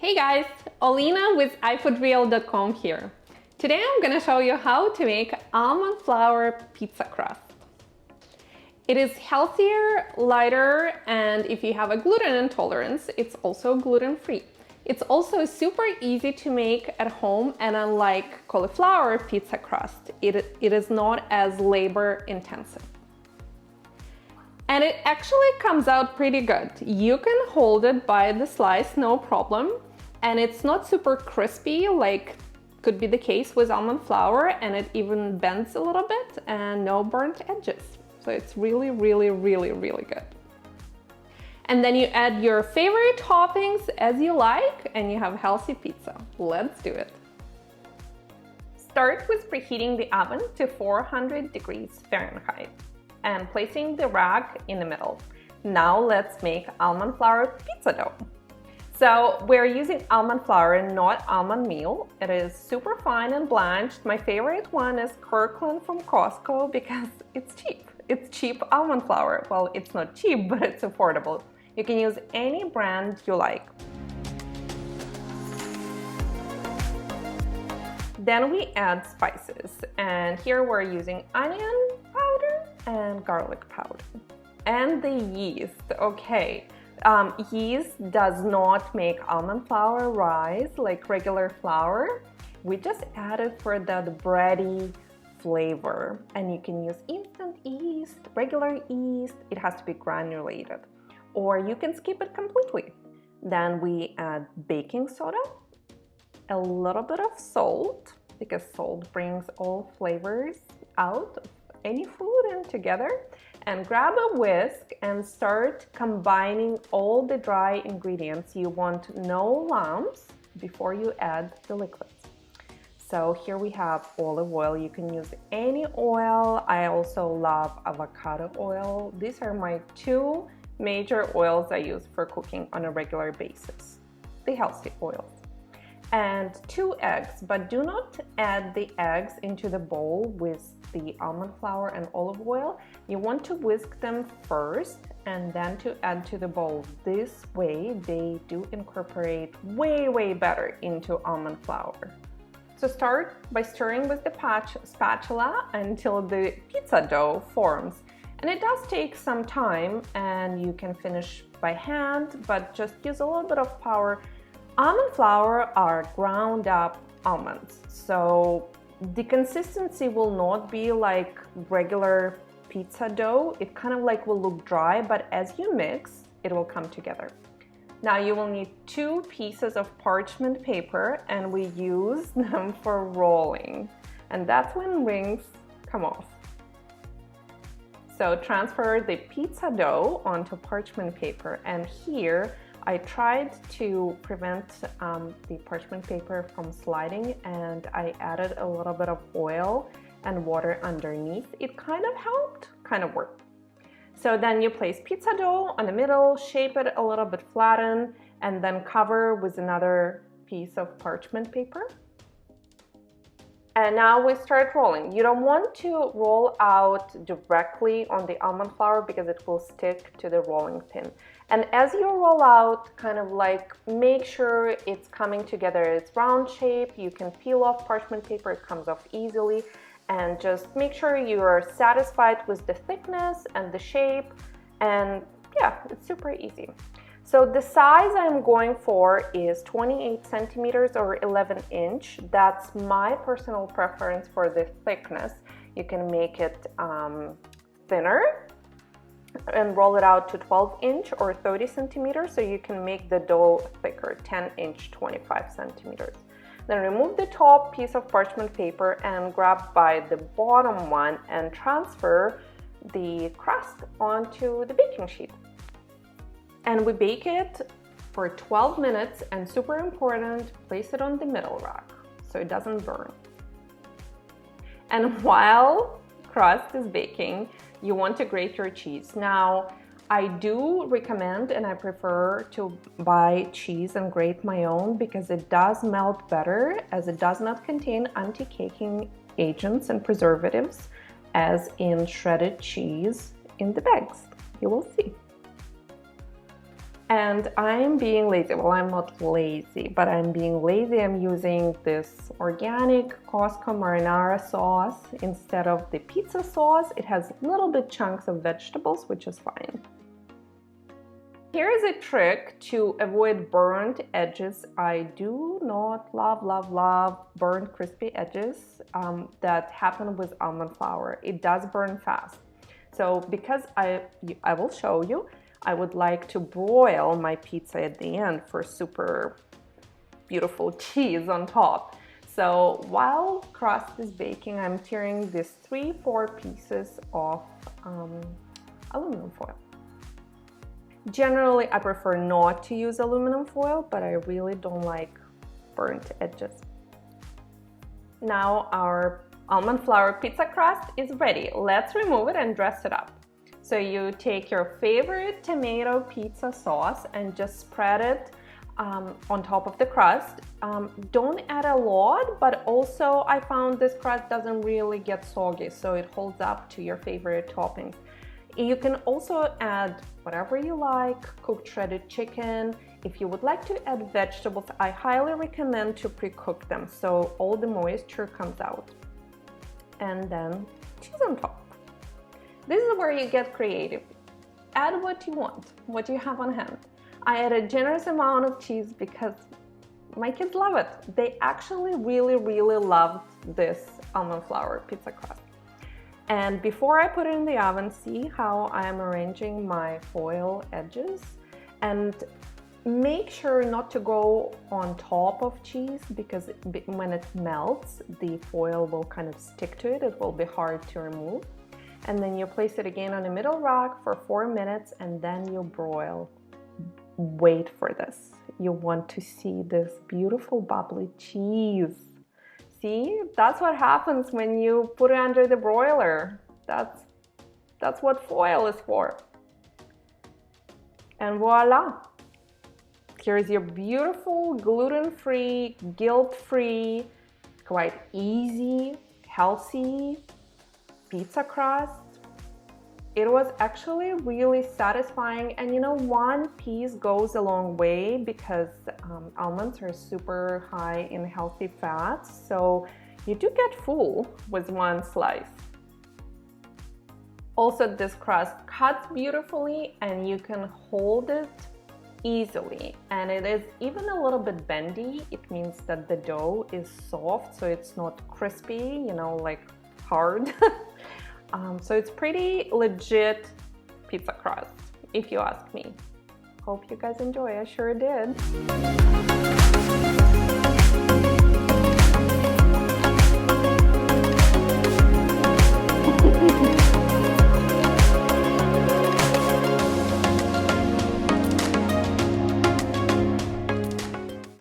Hey guys, Olina with iFoodReal.com here. Today I'm going to show you how to make almond flour pizza crust. It is healthier, lighter, and if you have a gluten intolerance, it's also gluten-free. It's also super easy to make at home, and unlike cauliflower pizza crust, it is not as labor intensive. And it actually comes out pretty good. You can hold it by the slice, no problem. And it's not super crispy like could be the case with almond flour, and it even bends a little bit and no burnt edges. So it's really good. And then you add your favorite toppings as you like and you have healthy pizza. Let's do it. Start with preheating the oven to 400 degrees Fahrenheit and placing the rack in the middle. Now let's make almond flour pizza dough. So we're using almond flour and not almond meal. It is super fine and blanched. My favorite one is Kirkland from Costco because it's cheap. It's cheap almond flour. Well, it's not cheap, but it's affordable. You can use any brand you like. Then we add spices, and here we're using onion powder and garlic powder. And the yeast, okay. Yeast does not make almond flour rise like regular flour. We just add it for that bready flavor. And you can use instant yeast, regular yeast. It has to be granulated. Or you can skip it completely. Then we add baking soda, a little bit of salt, because salt brings all flavors out of any food and together. And grab a whisk and start combining all the dry ingredients. You want no lumps before you add the liquids. So here we have olive oil. You can use any oil. I also love avocado oil. These are my two major oils I use for cooking on a regular basis, the healthy oils. And 2 eggs, but do not add the eggs into the bowl with the almond flour and olive oil. You want to whisk them first and then to add to the bowl. This way they do incorporate way better into almond flour. So start by stirring with the spatula until the pizza dough forms. And it does take some time, and you can finish by hand, but just use a little bit of power. Almond flour are ground up almonds, so the consistency will not be like regular pizza dough. It kind of like will look dry, but as you mix, it will come together. Now you will need 2 pieces of parchment paper, and we use them for rolling, and that's when rings come off. So transfer the pizza dough onto parchment paper, and here I tried to prevent the parchment paper from sliding, and I added a little bit of oil and water underneath. It kind of helped, kind of worked. So then you place pizza dough on the middle, shape it a little bit, flatten, and then cover with another piece of parchment paper. And now we start rolling. You don't want to roll out directly on the almond flour because it will stick to the rolling pin. And as you roll out, kind of like make sure it's coming together. It's round shape. You can peel off parchment paper. It comes off easily. And just make sure you are satisfied with the thickness and the shape. And yeah, it's super easy. So the size I'm going for is 28 centimeters or 11 inch. That's my personal preference for the thickness. You can make it thinner and roll it out to 12 inch or 30 centimeters. So you can make the dough thicker, 10 inch, 25 centimeters. Then remove the top piece of parchment paper and grab by the bottom one and transfer the crust onto the baking sheet. And we bake it for 12 minutes, and super important, place it on the middle rack so it doesn't burn. And while crust is baking, you want to grate your cheese. Now, I do recommend and I prefer to buy cheese and grate my own because it does melt better, as it does not contain anti-caking agents and preservatives as in shredded cheese in the bags. You will see. And I'm being lazy. Well, I'm not lazy, but I'm being lazy. I'm using this organic Costco marinara sauce instead of the pizza sauce. It has little bit chunks of vegetables, which is fine. Here is a trick to avoid burnt edges. I do not love burnt crispy edges that happen with almond flour. It does burn fast. So because I will show you, I would like to broil my pizza at the end for super beautiful cheese on top. So while crust is baking, I'm tearing these 3-4 pieces of aluminum foil. Generally, I prefer not to use aluminum foil, but I really don't like burnt edges. Now our almond flour pizza crust is ready. Let's remove it and dress it up. So you take your favorite tomato pizza sauce and just spread it on top of the crust. Don't add a lot, but also I found this crust doesn't really get soggy, so it holds up to your favorite toppings. You can also add whatever you like, cooked shredded chicken. If you would like to add vegetables, I highly recommend to pre-cook them so all the moisture comes out. And then cheese on top. This is where you get creative. Add what you want, what you have on hand. I add a generous amount of cheese because my kids love it. They actually really loved this almond flour pizza crust. And before I put it in the oven, see how I'm arranging my foil edges, and make sure not to go on top of cheese because when it melts, the foil will kind of stick to it. It will be hard to remove. And then you place it again on a middle rack for 4 minutes and then you broil. Wait for this. You want to see this beautiful bubbly cheese. See, that's what happens when you put it under the broiler. That's what foil is for. And voila! Here's your beautiful gluten-free, guilt-free, quite easy, healthy pizza crust. It was actually really satisfying, and you know, one piece goes a long way because almonds are super high in healthy fats, so you do get full with one slice. Also, this crust cuts beautifully and you can hold it easily, and it is even a little bit bendy. It means that the dough is soft, so it's not crispy, you know, like hard. So it's pretty legit pizza crust, if you ask me. Hope you guys enjoy. I sure did.